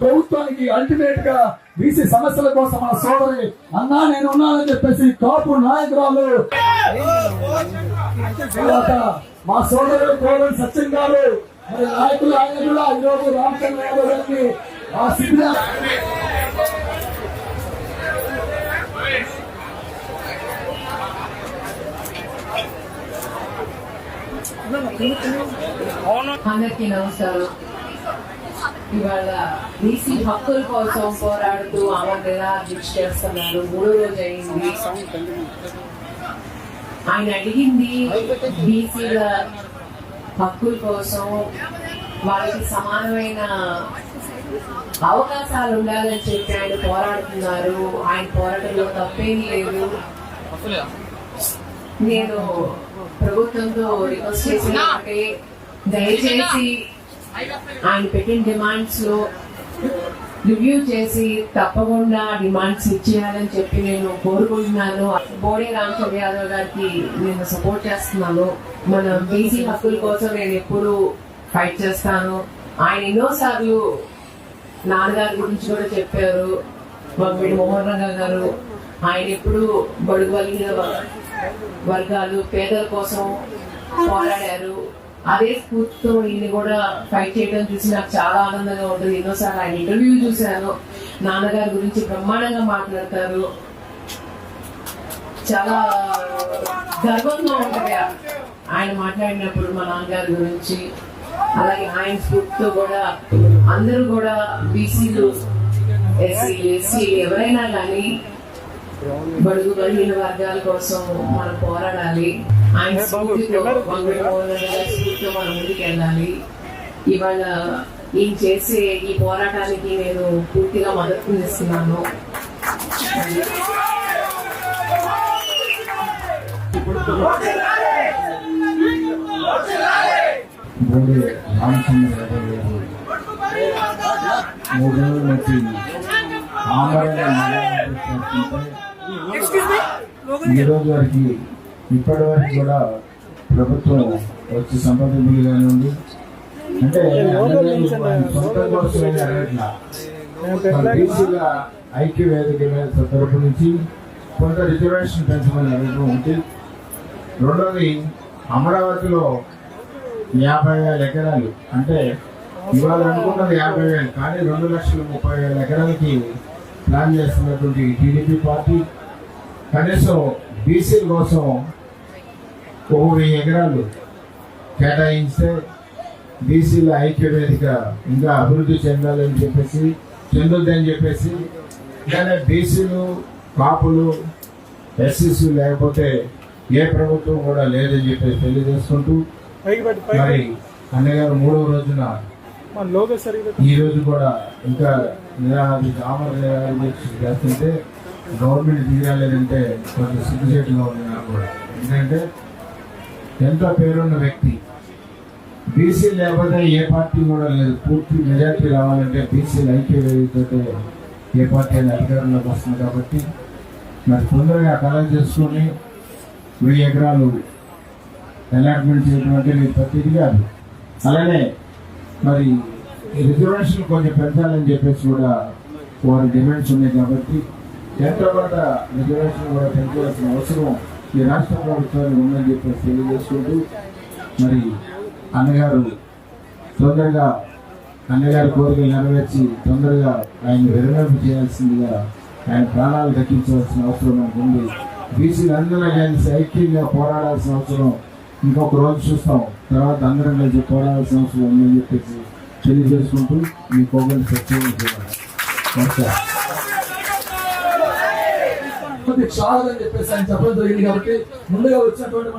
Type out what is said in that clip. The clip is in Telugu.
ప్రభుత్వానికి అల్టిమేట్ గా బీసీ సమస్యల కోసం మన సోదరి అన్నా నేను ఉన్నానని చెప్పేసి కాపు నాయకురాలు మా సోదరుడు కోవూరి సత్యం గారు మరి నాయకులు ఆయన కూడా ఈరోజు రామచంద్ర యాదవ్ గారికి ఆ శిబిర అందరికీ నమస్కారం. ఇవాళ బీసీ హక్కుల కోసం పోరాడుతూ అమర్లా దీక్ష చేస్తున్నారు. 3వ రోజు అయింది. ఆయన అడిగింది బీసీల హక్కుల కోసం, వాళ్ళకి సమానమైన అవకాశాలు ఉండాలని చెప్పి ఆయన పోరాడుతున్నారు. ఆయన పోరాటంలో తప్పేం లేదు. నేను ప్రభుత్వంతో రిక్వెస్ట్ చేసినట్టే దయచేసి ఆయన పెట్టిన డిమాండ్స్ లో రివ్యూ చేసి తప్పకుండా డిమాండ్స్ ఇచ్చేయాలని చెప్పి నేను కోరుకుంటున్నాను. బోడే రామచంద్ర యాదవ్ గారికి నేను సపోర్ట్ చేస్తున్నాను. మన బీసీ హక్కుల కోసం నేను ఎప్పుడు ఫైట్ చేస్తాను. ఆయన ఎన్నోసార్లు నాన్నగారి గురించి కూడా చెప్పారు. వీడు మోహన్ రంగా గారు ఆయన ఎప్పుడు బడుగు బలిగిన వర్గాలు పేదల కోసం పోరాడారు. అదే స్ఫూర్తితో ఈయన కూడా ఫైట్ చేయడం చూసి నాకు చాలా ఆనందంగా ఉంటుంది. ఎన్నోసార్లు ఆయన ఇంటర్వ్యూ చూశాను. నాన్నగారి గురించి బ్రహ్మాండంగా మాట్లాడతారు. చాలా గర్వంగా ఉంటుంది ఆయన మాట్లాడినప్పుడు మా నాన్నగారి గురించి. అలాగే ఆయన స్ఫూర్తితో కూడా అందరూ కూడా బీసీలు, ఎస్సీలు, ఎస్సీలు ఎవరైనా కానీ బడుగు బలహీన వర్గాల కోసం మనం పోరాడాలి. ఆయన స్ఫూర్తితో మనం ముందుకు వెళ్ళాలి. ఇవాళ ఈయన చేసే ఈ పోరాటానికి నేను పూర్తిగా మద్దతునిస్తున్నాను. ఈరోజు వరకు ఇప్పటి వరకు కూడా ప్రభుత్వం వచ్చి సంప్రదింపులు కానివ్వండి, అంటే సొంత కోసమే అడగట్లా, బీసీల ఐక్య వేదిక తరపు నుంచి కొంత రిజర్వేషన్ పెంచమని అడగడం ఉంది. రెండోది, అమరావతిలో 50,000 ఎకరాలు, అంటే ఇవాళ అనుకున్నది 50,000 కానీ 2,30,000 ఎకరాలకి ప్లాన్ చేస్తున్నటువంటి టీడీపీ పార్టీ కనీసం బీసీల కోసం 1,000 ఎకరాలు కేటాయిస్తే బీసీల ఐక్య వేదిక ఇంకా అభివృద్ధి చెందాలని చెప్పేసి చెందొద్దని చెప్పేసి, కానీ బీసీలు, కాపులు, ఎస్సీసీ లేకపోతే ఏ ప్రభుత్వం కూడా లేదని చెప్పేసి తెలియజేసుకుంటూ, మరి అన్నగారు 3వ రోజున ఈ రోజు కూడా ఇంకా చేస్తుంటే గవర్నమెంట్ దిగాలేదంటే కొంచెం సిగ్గుచేటుగా ఉంది నాకు కూడా. ఎందుకంటే ఎంతో పేరున్న వ్యక్తి, బీసీ లేకపోతే ఏ పార్టీ కూడా లేదు. పూర్తి మెజార్టీ రావాలంటే బీసీలు ఐక్య వేదికతో ఏ పార్టీ అధికారంలోకి వస్తుంది. కాబట్టి మరి తొందరగా కలెక్ట్ చేసుకుని 1000 ఎకరాలు అలాట్మెంట్ చేయడం అంటే మీరు ప్రతిదీ కాదు. అలానే మరి రిజర్వేషన్ కొంచెం పెంచాలని చెప్పేసి కూడా వారి డిమాండ్స్ ఉన్నాయి. కాబట్టి ఎంతో కొంత రిజర్వేషన్ కూడా పెంచవలసిన అవసరం ఈ రాష్ట్ర ప్రభుత్వానికి ఉందని చెప్పేసి తెలియజేసుకుంటూ, మరి అన్నగారు తొందరగా అన్నగారి కోరికలు నెరవేర్చి తొందరగా ఆయన విరమింపు చేయాల్సిందిగా, ఆయన ప్రాణాలు దక్కించవలసిన అవసరం మనకు ఉంది. బీసీలు అందరూ కలిసి ఐక్యంగా పోరాడాల్సిన అవసరం ఇంకొక రోజు చూస్తాం. తర్వాత అందరం కలిసి పోరాడాల్సిన అవసరం ఉందని చెప్పేసి తెలియజేసుకుంటూ మీ కోగలి సత్యం చాలని చెప్పేసి ఆయన చెప్పడం జరిగింది. కాబట్టి ముందుగా వచ్చినటువంటి